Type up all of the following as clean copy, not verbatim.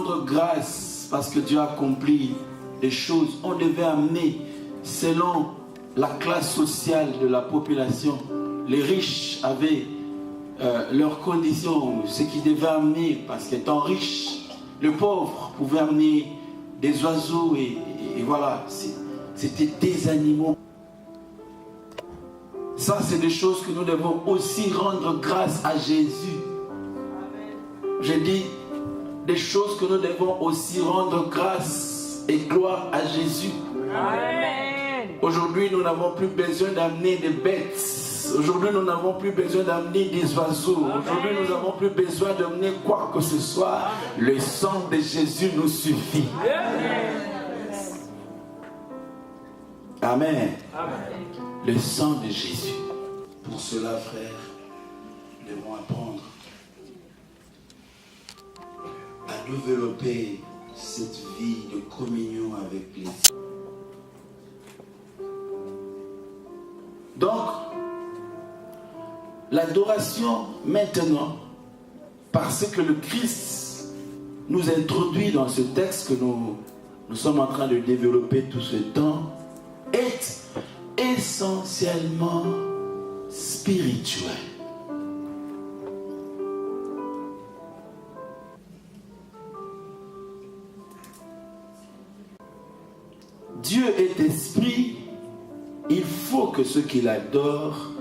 rendre grâce parce que Dieu a accompli des choses. On devait amener selon la classe sociale de la population. Les riches avaient leurs conditions, ce qu'ils devaient amener, parce qu'étant riches, le pauvre pouvait amener des oiseaux et voilà, c'était des animaux. Ça, c'est des choses que nous devons aussi rendre grâce à Jésus. J'ai dit des choses que nous devons aussi rendre grâce et gloire à Jésus. Amen. Aujourd'hui, nous n'avons plus besoin d'amener des bêtes. Aujourd'hui, nous n'avons plus besoin d'amener des oiseaux. Aujourd'hui, nous n'avons plus besoin d'amener quoi que ce soit. Le sang de Jésus nous suffit. Amen. Le sang de Jésus. Pour cela, frères, nous devons apprendre à développer cette vie de communion avec les autres. Donc, l'adoration maintenant, parce que le Christ nous introduit dans ce texte que nous sommes en train de développer tout ce temps, est essentiellement spirituel. Dieu est esprit, il faut que ceux qui l'adorent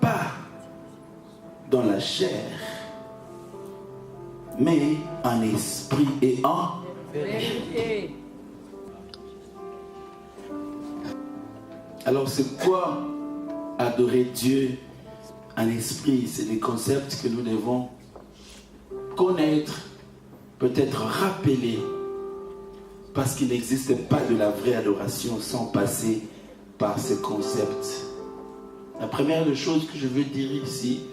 pas dans la chair, mais en esprit et en vérité. Alors c'est quoi adorer Dieu en esprit? C'est des concepts que nous devons connaître, peut-être rappeler, parce qu'il n'existe pas de la vraie adoration sans passer par ce concept. La première des choses que je veux dire ici,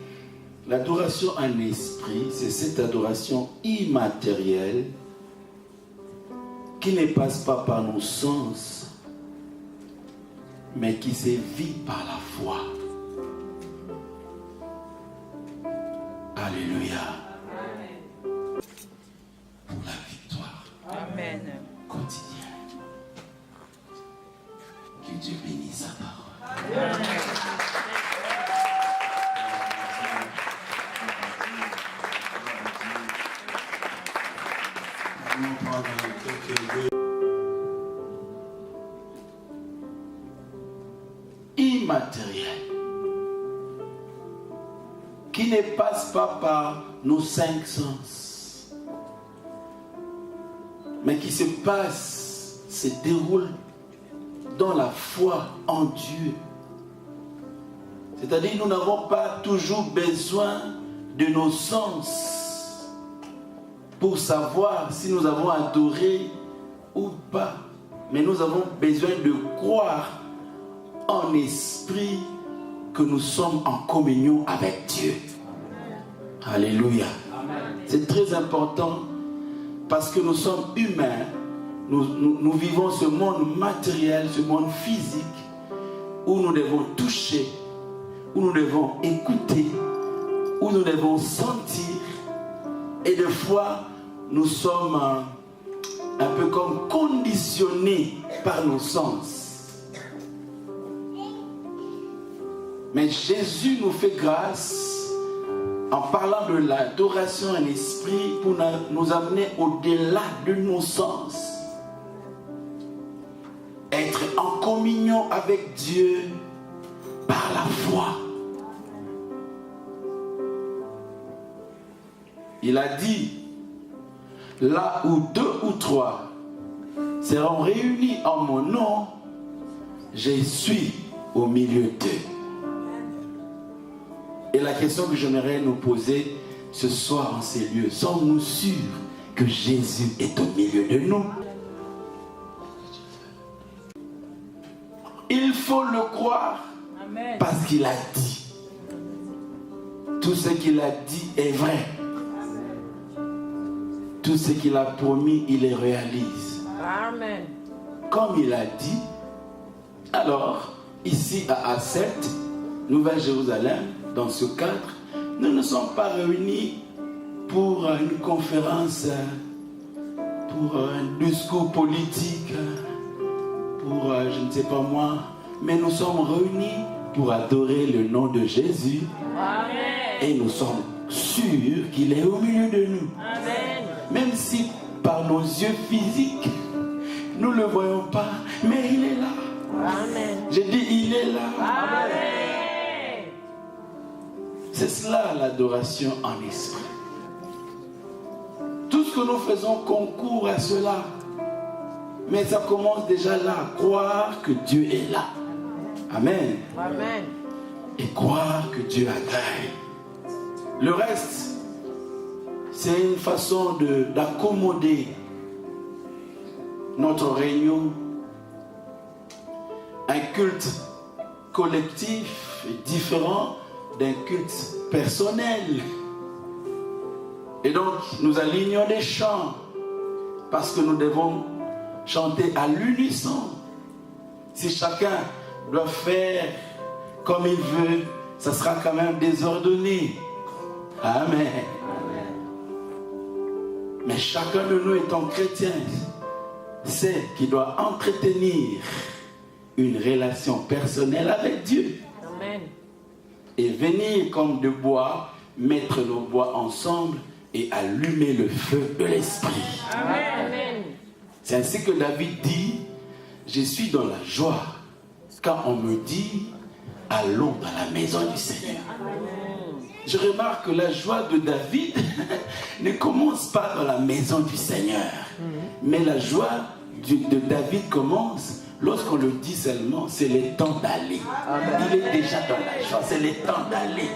l'adoration en esprit, c'est cette adoration immatérielle qui ne passe pas par nos sens, mais qui se vit par la foi. Alléluia. Amen. Pour la victoire. Amen. Quotidienne. Que Dieu bénisse sa parole. Amen. Nous prendre quelques immatériel qui ne passe pas par nos 5 sens, mais qui se déroule dans la foi en Dieu. C'est-à-dire nous n'avons pas toujours besoin de nos sens pour savoir si nous avons adoré ou pas, mais nous avons besoin de croire en esprit que nous sommes en communion avec Dieu. Alléluia. C'est très important parce que nous sommes humains. Nous vivons ce monde matériel, ce monde physique où nous devons toucher, où nous devons écouter, où nous devons sentir. Et des fois, nous sommes un peu comme conditionnés par nos sens. Mais Jésus nous fait grâce en parlant de l'adoration en esprit pour nous amener au-delà de nos sens. Être en communion avec Dieu par la foi. Il a dit, là où 2 ou 3 seront réunis en mon nom, je suis au milieu d'eux. Et la question que j'aimerais nous poser ce soir en ces lieux, sommes-nous sûrs que Jésus est au milieu de nous? Il faut le croire. Amen. Parce qu'il a dit. Tout ce qu'il a dit est vrai. Tout ce qu'il a promis, il le réalise. Amen. Comme il a dit, alors, ici à A7, Nouvelle-Jérusalem, dans ce cadre, nous ne sommes pas réunis pour une conférence, pour un discours politique, pour je ne sais pas moi, mais nous sommes réunis pour adorer le nom de Jésus. Amen. Et nous sommes sûrs qu'il est au milieu de nous. Amen. Même si par nos yeux physiques, nous ne le voyons pas, mais il est là. Amen. J'ai dit, il est là. Amen. C'est cela l'adoration en esprit. Tout ce que nous faisons concourt à cela. Mais ça commence déjà là, à croire que Dieu est là. Amen. Amen. Et croire que Dieu agrée. Le reste, c'est une façon d'accommoder notre réunion. Un culte collectif est différent d'un culte personnel. Et donc, nous alignons les chants parce que nous devons chanter à l'unisson. Si chacun doit faire comme il veut, ça sera quand même désordonné. Amen. Mais chacun de nous étant chrétien sait qu'il doit entretenir une relation personnelle avec Dieu. Amen. Et venir comme de bois, mettre nos bois ensemble et allumer le feu de l'esprit. Amen. C'est ainsi que David dit, je suis dans la joie quand on me dit, allons dans la maison du Seigneur. Je remarque que la joie de David ne commence pas dans la maison du Seigneur. Mais la joie de David commence lorsqu'on le dit seulement, c'est le temps d'aller. Il est déjà dans la joie, c'est le temps d'aller.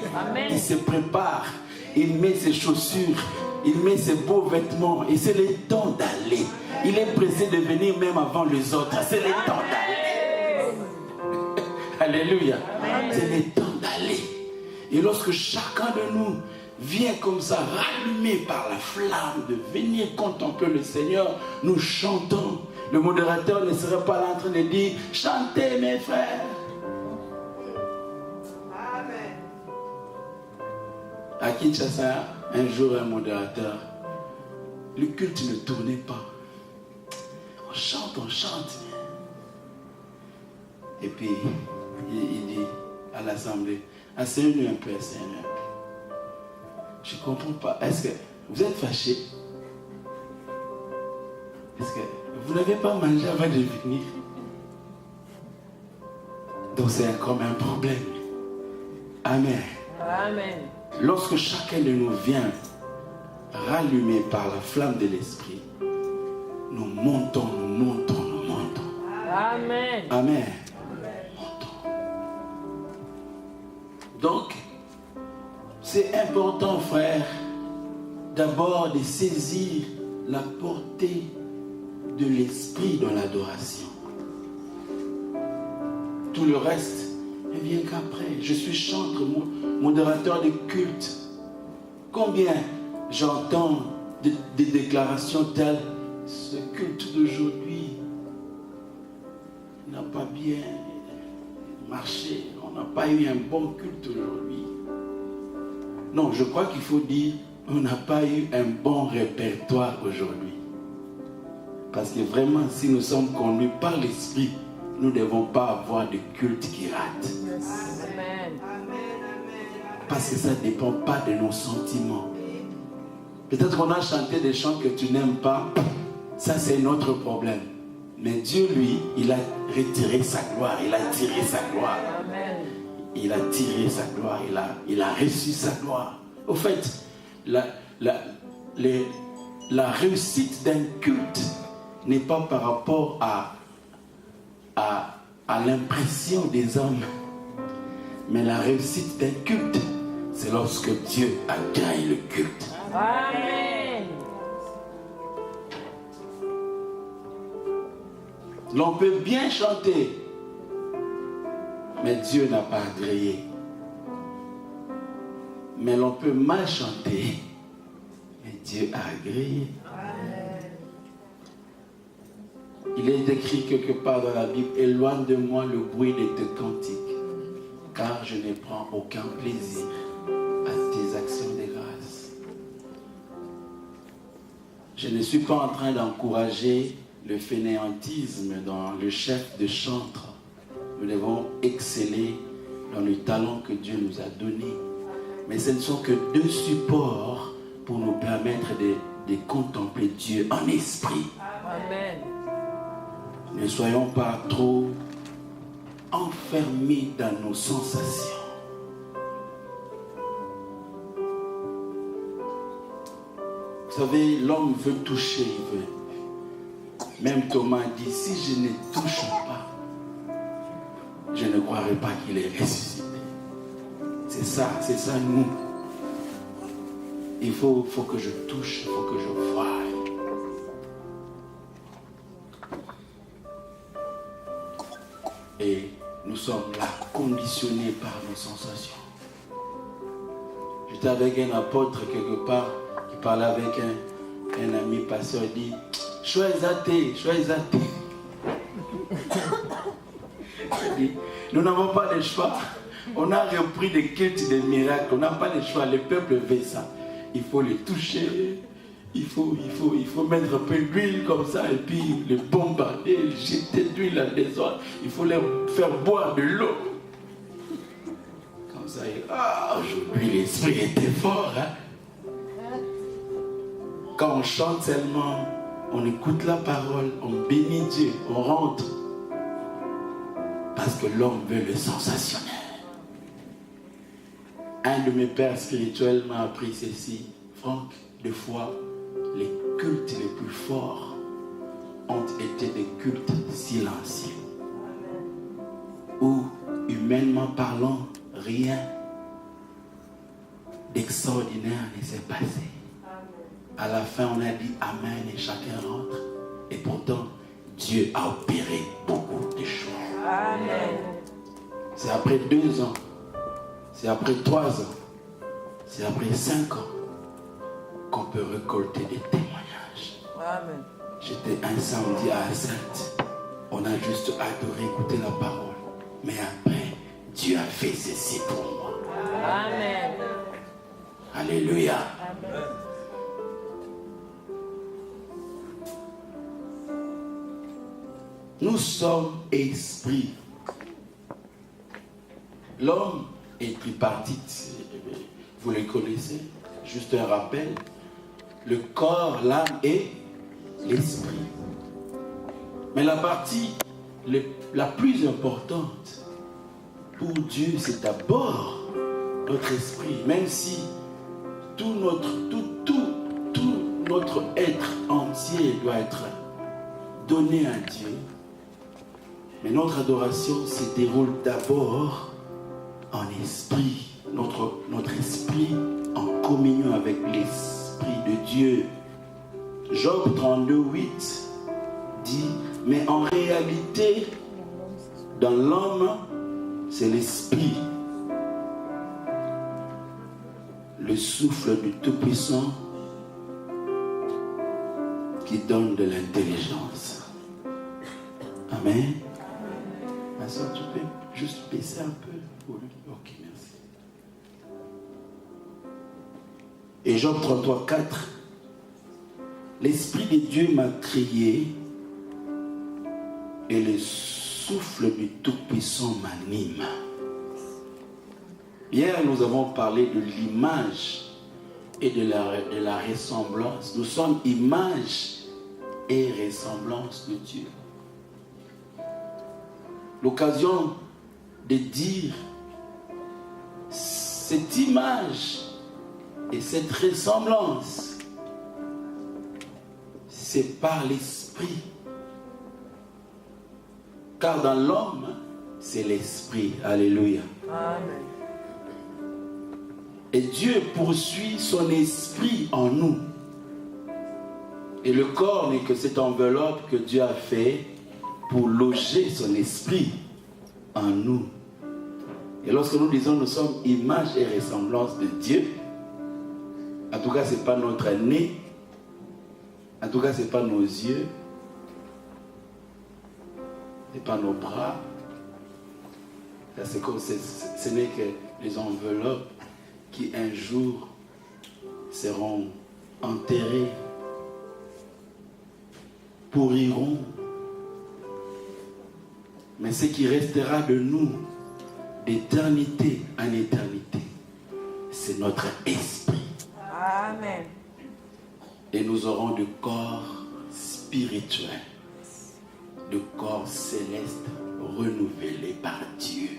Il se prépare, il met ses chaussures, il met ses beaux vêtements et c'est le temps d'aller. Il est pressé de venir même avant les autres, c'est le temps d'aller. Alléluia. C'est le temps d'aller. Et lorsque chacun de nous vient comme ça, rallumé par la flamme de venir contempler le Seigneur, nous chantons. Le modérateur ne serait pas là en train de dire « Chantez mes frères ». Amen. À Kinshasa, un jour, un modérateur, le culte ne tournait pas. On chante. Et puis, il dit à l'assemblée, asseyez-nous un peu, asseyez-nous un peu. Je ne comprends pas. Est-ce que vous êtes fâchés? Est-ce que vous n'avez pas mangé avant de venir? Donc c'est comme un problème. Amen. Amen. Lorsque chacun de nous vient rallumé par la flamme de l'esprit, nous montons. Amen. Amen. Donc, c'est important, frère, d'abord de saisir la portée de l'esprit dans l'adoration. Tout le reste ne vient qu'après. Je suis chanteur, modérateur de culte. Combien j'entends des déclarations telles, ce culte d'aujourd'hui n'a pas bien marché, on n'a pas eu un bon culte aujourd'hui. Non, je crois qu'il faut dire, on n'a pas eu un bon répertoire aujourd'hui. Parce que vraiment, si nous sommes conduits par l'Esprit, nous ne devons pas avoir de culte qui rate. Amen. Parce que ça ne dépend pas de nos sentiments. Peut-être qu'on a chanté des chants que tu n'aimes pas, ça c'est notre problème. Mais Dieu, lui, il a retiré sa gloire, il a tiré sa gloire. Amen. Il a tiré sa gloire, il a reçu sa gloire. Au fait, la réussite d'un culte n'est pas par rapport à l'impression des hommes, mais la réussite d'un culte, c'est lorsque Dieu a gagné le culte. Amen. L'on peut bien chanter, mais Dieu n'a pas agréé. Mais l'on peut mal chanter, mais Dieu a agréé. Il est écrit quelque part dans la Bible, éloigne de moi le bruit de tes cantiques, car je ne prends aucun plaisir à tes actions de grâce. Je ne suis pas en train d'encourager le fainéantisme dans le chef de chantre. Nous devons exceller dans le talent que Dieu nous a donné. Mais ce ne sont que deux supports pour nous permettre de contempler Dieu en esprit. Amen. Ne soyons pas trop enfermés dans nos sensations. Vous savez, l'homme veut toucher, il veut. Même Thomas dit, si je ne touche pas, je ne croirai pas qu'il est ressuscité. C'est ça nous. Il faut que je touche, il faut que je voie. Et nous sommes là, conditionnés par nos sensations. J'étais avec un apôtre quelque part, qui parlait avec un ami pasteur, il dit, choisis-athée. Nous n'avons pas le choix. On a repris des cultes des miracles. On n'a pas le choix. Le peuple veut ça. Il faut les toucher. Il faut mettre un peu d'huile comme ça et puis les bombarder, jeter de l'huile à des autres. Il faut les faire boire de l'eau. Comme ça, aujourd'hui l'esprit était fort. Hein? Quand on chante seulement, on écoute la parole, on bénit Dieu, on rentre. Parce que l'homme veut le sensationnel. Un de mes pères spirituels m'a appris ceci. Franck, des fois, les cultes les plus forts ont été des cultes silencieux. Où, humainement parlant, rien d'extraordinaire ne s'est passé. À la fin, on a dit Amen et chacun rentre. Et pourtant, Dieu a opéré beaucoup de choses. Amen. C'est après 2 ans, c'est après 3 ans, c'est après 5 ans qu'on peut récolter des témoignages. Amen. J'étais un samedi à Sainte. On a juste adoré écouter la parole. Mais après, Dieu a fait ceci pour moi. Amen. Alléluia. Amen. Nous sommes esprits. L'homme est tripartite. Vous le connaissez. Juste un rappel. Le corps, l'âme et l'esprit. Mais la partie la plus importante pour Dieu, c'est d'abord notre esprit. Même si tout notre être entier doit être donné à Dieu. Mais notre adoration se déroule d'abord en esprit. Notre esprit en communion avec l'esprit de Dieu. Job 32:8 dit, mais en réalité, dans l'homme, c'est l'esprit, le souffle du Tout-Puissant qui donne de l'intelligence. Amen. Ma soeur, tu peux juste baisser un peu pour lui. Ok, merci. Et Job 33:4, l'Esprit de Dieu m'a créé et le souffle du Tout-Puissant m'anime. Hier, nous avons parlé de l'image et de la ressemblance. Nous sommes image et ressemblance de Dieu. L'occasion de dire cette image et cette ressemblance, c'est par l'esprit. Car dans l'homme, c'est l'esprit. Alléluia. Amen. Et Dieu poursuit son esprit en nous. Et le corps n'est que cette enveloppe que Dieu a fait pour loger son esprit en nous. Et lorsque nous disons nous sommes image et ressemblance de Dieu, en tout cas ce n'est pas notre nez, en tout cas ce n'est pas nos yeux, ce n'est pas nos bras, ce n'est que les enveloppes qui un jour seront enterrées pourriront. Mais ce qui restera de nous, d'éternité en éternité, c'est notre esprit. Amen. Et nous aurons de corps spirituels, de corps célestes renouvelés par Dieu.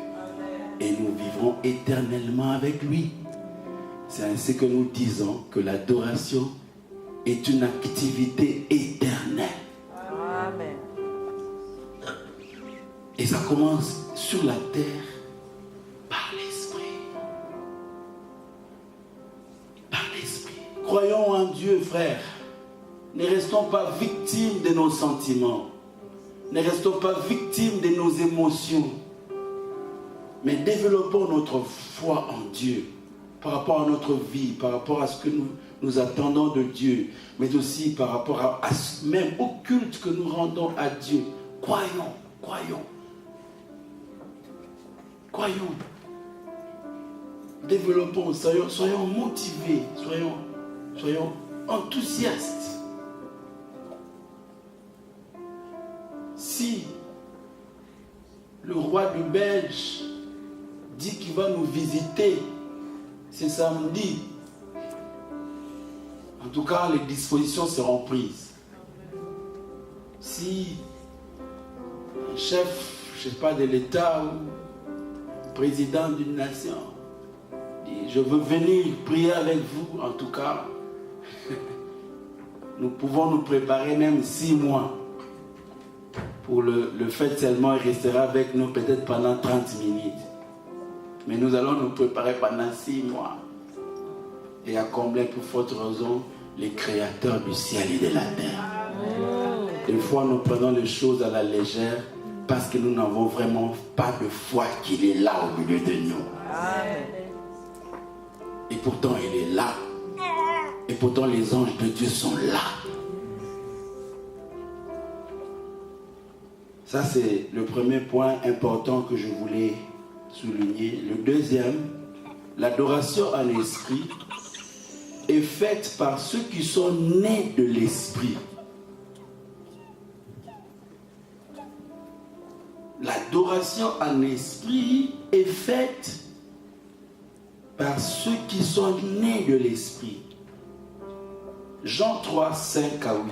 Et nous vivrons éternellement avec lui. C'est ainsi que nous disons que l'adoration est une activité éternelle. Amen. Et ça commence sur la terre par l'esprit. Par l'esprit. Croyons en Dieu, frères. Ne restons pas victimes de nos sentiments. Ne restons pas victimes de nos émotions. Mais développons notre foi en Dieu par rapport à notre vie, par rapport à ce que nous attendons de Dieu, mais aussi par rapport à même au culte que nous rendons à Dieu. Croyons, croyons. Croyons. Développons, soyons motivés, soyons enthousiastes. Si le roi du Belge dit qu'il va nous visiter ce samedi, en tout cas les dispositions seront prises. Si un chef, je ne sais pas, de l'État ou président d'une nation dit je veux venir prier avec vous, en tout cas nous pouvons nous préparer même 6 mois pour le fait seulement. Il restera avec nous peut-être pendant 30 minutes. Mais nous allons nous préparer pendant 6 mois. Et à combler pour forte raison les créateurs du ciel et de la terre. Des fois, nous prenons les choses à la légère parce que nous n'avons vraiment pas de foi qu'il est là au milieu de nous. Amen. Et pourtant, il est là. Et pourtant, les anges de Dieu sont là. Ça, c'est le premier point important que je voulais souligner. Le deuxième, l'adoration en esprit est faite par ceux qui sont nés de l'esprit. L'adoration en esprit est faite par ceux qui sont nés de l'esprit. Jean 3, 5 à 8.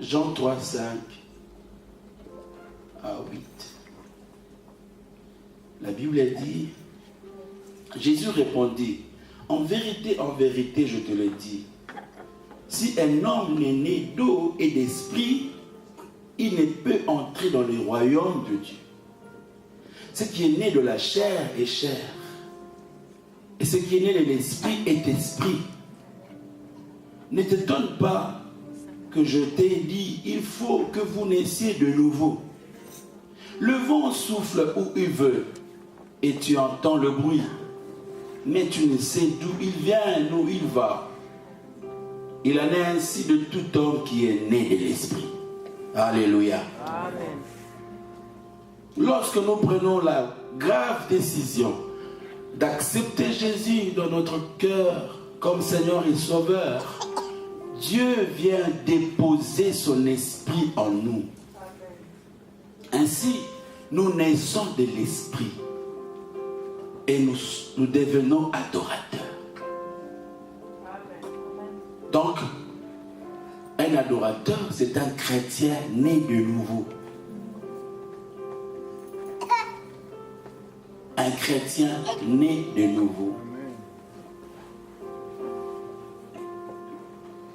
Jean 3, 5 à 8. La Bible dit, Jésus répondit, en vérité, je te le dis, si un homme n'est né d'eau et d'esprit, il ne peut entrer dans le royaume de Dieu. Ce qui est né de la chair est chair, et ce qui est né de l'esprit est esprit. Ne t'étonne pas que je t'ai dit, il faut que vous naissiez de nouveau. Le vent souffle où il veut, et tu entends le bruit, mais tu ne sais d'où il vient, d'où il va. Il en est ainsi de tout homme qui est né de l'esprit. Alléluia. Amen. Lorsque nous prenons la grave décision d'accepter Jésus dans notre cœur comme Seigneur et Sauveur, Dieu vient déposer son esprit en nous. Ainsi, nous naissons de l'esprit et nous devenons adorateurs. Donc, un adorateur, c'est un chrétien né de nouveau. Un chrétien né de nouveau.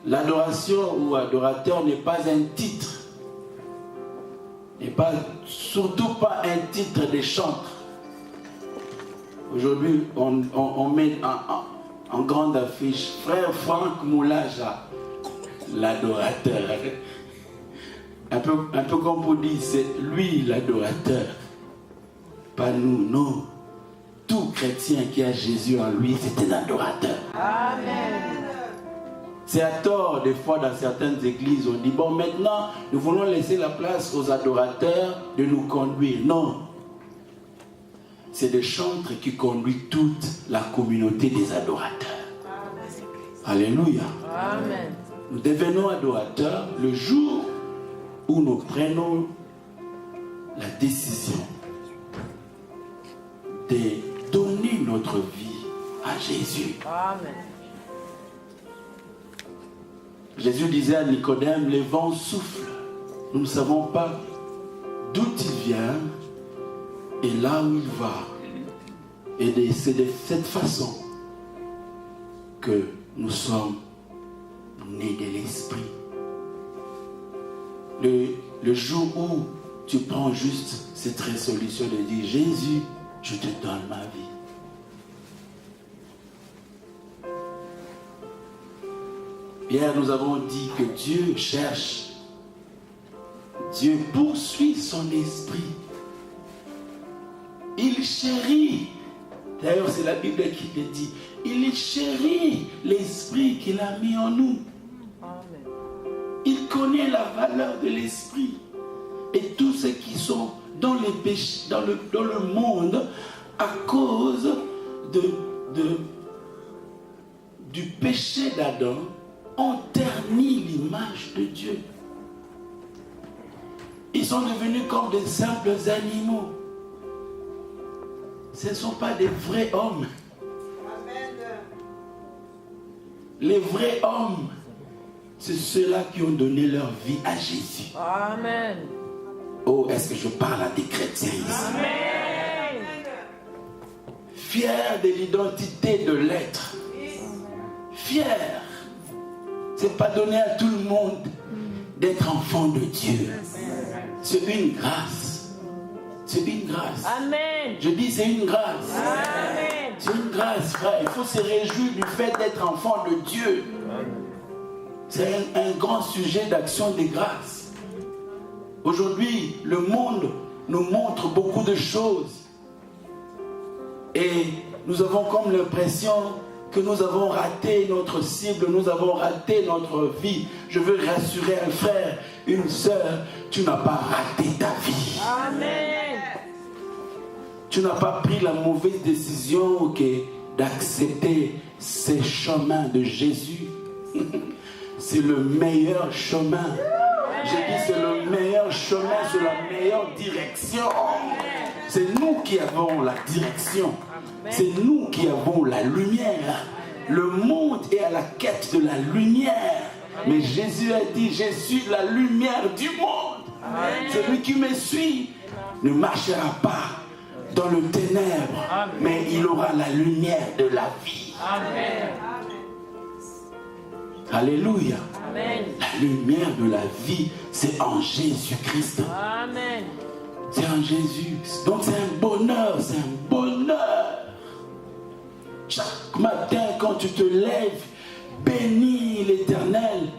L'adoration ou adorateur n'est pas un titre. N'est pas, surtout pas un titre de chantre. Aujourd'hui, on met en grande affiche Frère Franck Moulaja, l'adorateur. Un peu comme vous dites, c'est lui l'adorateur. Pas nous, non. Tout chrétien qui a Jésus en lui, c'est un adorateur. Amen. C'est à tort, des fois, dans certaines églises, on dit, bon, maintenant, nous voulons laisser la place aux adorateurs de nous conduire. Non. C'est le chantre qui conduit toute la communauté des adorateurs. Alléluia. Amen. nous devenons adorateurs le jour où nous prenons la décision de donner notre vie à Jésus. Amen. Jésus disait à Nicodème, les vents soufflent. Nous ne savons pas d'où il vient et là où il va. Et c'est de cette façon que nous sommes nés de l'Esprit. Le jour où tu prends juste cette résolution de dire, Jésus, je te donne ma vie. Hier, nous avons dit que Dieu cherche, Dieu poursuit son esprit. Il chérit, d'ailleurs c'est la Bible qui le dit, il chérit l'esprit qu'il a mis en nous. Amen. Il connaît la valeur de l'esprit. Et tous ceux qui sont dans les péchés, dans le monde, à cause du péché d'Adam, ont terni l'image de Dieu. Ils sont devenus comme de simples animaux. Ce ne sont pas des vrais hommes. Amen. Les vrais hommes, c'est ceux-là qui ont donné leur vie à Jésus. Amen. Oh, est-ce que je parle à des chrétiens ici? Amen. Fiers de l'identité de l'être. Fiers. C'est pas donné à tout le monde d'être enfant de Dieu. C'est une grâce. C'est une grâce. Amen. Je dis c'est une grâce. Amen. C'est une grâce, frère. Il faut se réjouir du fait d'être enfant de Dieu. C'est un grand sujet d'action de grâce. Aujourd'hui, le monde nous montre beaucoup de choses. Et nous avons comme l'impression que nous avons raté notre cible, nous avons raté notre vie. Je veux rassurer un frère, une sœur, tu n'as pas raté ta vie. Amen. Tu n'as pas pris la mauvaise décision d'accepter ces chemins de Jésus. C'est le meilleur chemin. J'ai dit c'est le meilleur chemin, c'est la meilleure direction. C'est nous qui avons la direction. C'est nous qui avons la lumière. Le monde est à la quête de la lumière. Mais Jésus a dit, je suis la lumière du monde. Celui qui me suit ne marchera pas dans le ténèbre, mais il aura la lumière de la vie. Amen. Alléluia. Amen. La lumière de la vie, c'est en Jésus-Christ. Amen. C'est en Jésus. Donc c'est un bonheur, c'est un bonheur. Chaque matin, quand tu te lèves, bénis l'Éternel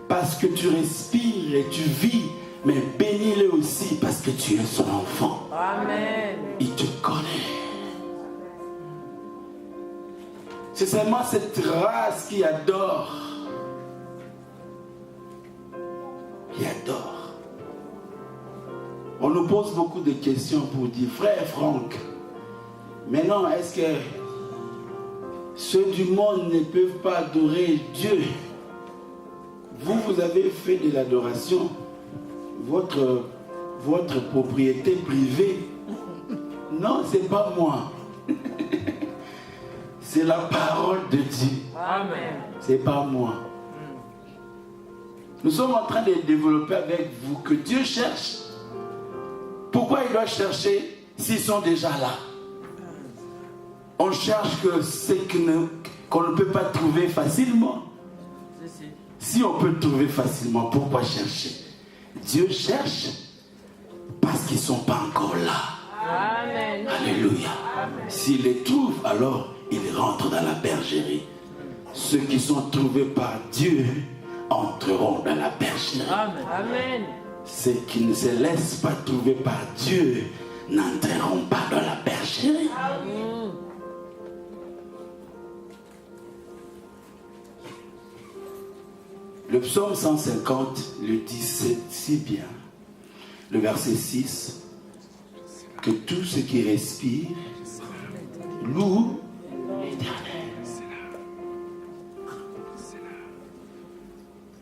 parce que tu respires et tu vis, mais bénis-le aussi parce que tu es son enfant. Amen. Il te connaît. C'est seulement cette race qui adore. Qui adore. On nous pose beaucoup de questions pour dire, frère Franck, maintenant est-ce que ceux du monde ne peuvent pas adorer Dieu? Vous avez fait de l'adoration votre propriété privée. Non, c'est pas moi. C'est la parole de Dieu. Amen. C'est pas moi. Nous sommes en train de développer avec vous que Dieu cherche. Pourquoi il doit chercher s'ils sont déjà là? On cherche que ce qu'on ne peut pas trouver facilement. Si on peut le trouver facilement, pourquoi chercher? Dieu cherche parce qu'ils ne sont pas encore là. Amen. Alléluia. S'il les trouve, alors ils rentrent dans la bergerie. Ceux qui sont trouvés par Dieu entreront dans la bergerie. Amen. Ceux qui ne se laissent pas trouver par Dieu n'entreront pas dans la bergerie. Le psaume 150 le dit si bien, le verset 6, que tout ce qui respire loue l'Éternel.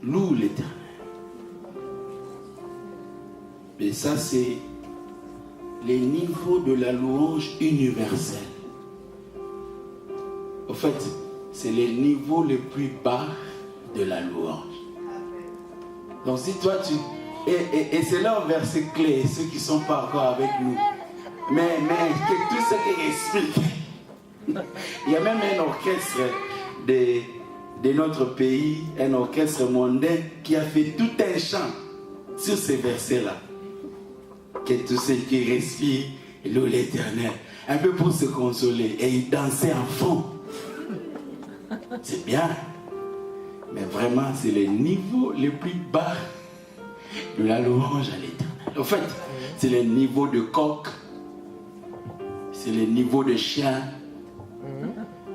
Loue l'Éternel. Et ça, c'est les niveaux de la louange universelle. En fait, c'est les niveaux les plus bas de la louange. Donc si toi tu... Et c'est là un verset clé, ceux qui ne sont pas encore avec nous. Mais que tout ce qui explique. Il y a même un orchestre de notre pays, un orchestre mondain qui a fait tout un chant sur ces versets-là. Que tous ceux qui respirent louent l'Éternel. Un peu pour se consoler. Et ils dansaient en fond. C'est bien. Mais vraiment, c'est les niveaux les plus bas de la louange à l'Éternel. En fait, c'est les niveaux de coq. C'est les niveaux de chiens.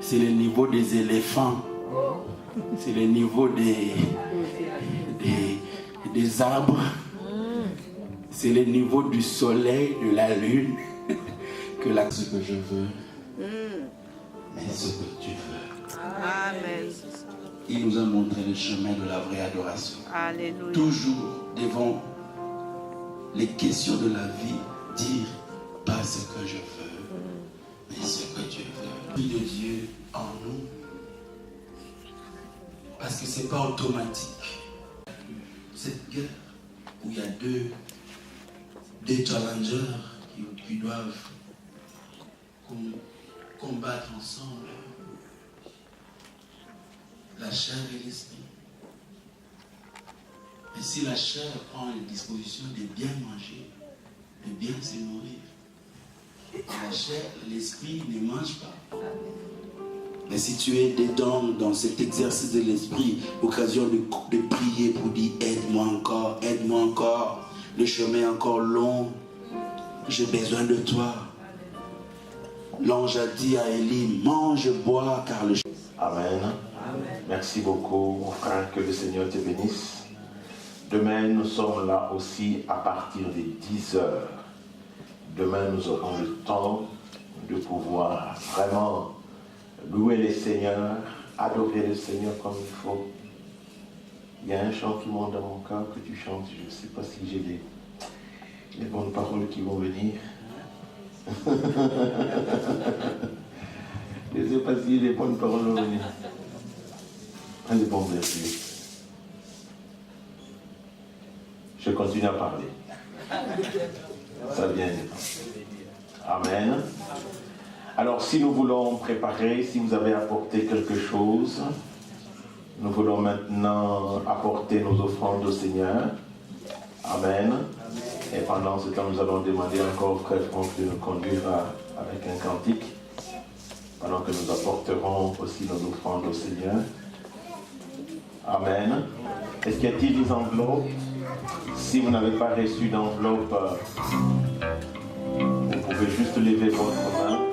C'est les niveaux des éléphants. C'est les niveaux des arbres. C'est les niveaux du soleil, de la lune. Que là, ce que je veux, mais ce que tu veux. Amen. Il nous a montré le chemin de la vraie adoration. Alléluia. Toujours devant les questions de la vie, dire pas ce que je veux, mais ce que tu veux. Vie de Dieu en nous. Parce que ce n'est pas automatique. Cette guerre où il y a deux challengers qui doivent combattre ensemble. La chair et l'esprit. Et si la chair prend les dispositions de bien manger, de bien se nourrir, la chair, l'esprit ne mange pas. Mais si tu es dedans, dans cet exercice de l'esprit, l'occasion de prier pour dire aide-moi encore, le chemin est encore long, j'ai besoin de toi. L'ange a dit à Élie, mange, bois, car le chemin. Amen. Merci beaucoup, mon frère, que le Seigneur te bénisse. Demain, nous sommes là aussi à partir des 10 heures. Demain, nous aurons le temps de pouvoir vraiment louer le Seigneur, adorer le Seigneur comme il faut. Il y a un chant qui monte dans mon cœur que tu chantes. Je ne sais pas si j'ai les bonnes paroles qui vont venir. Je ne sais pas si les bonnes paroles vont venir. Les bons versets. Je continue à parler. Ça vient. Amen. Alors, si nous voulons préparer, si vous avez apporté quelque chose, nous voulons maintenant apporter nos offrandes au Seigneur. Amen. Et pendant ce temps, nous allons demander encore au frère Franck de nous conduire avec un cantique, pendant que nous apporterons aussi nos offrandes au Seigneur. Amen. Est-ce qu'il y a-t-il des enveloppes? Si vous n'avez pas reçu d'enveloppe, vous pouvez juste lever votre main.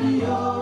Yo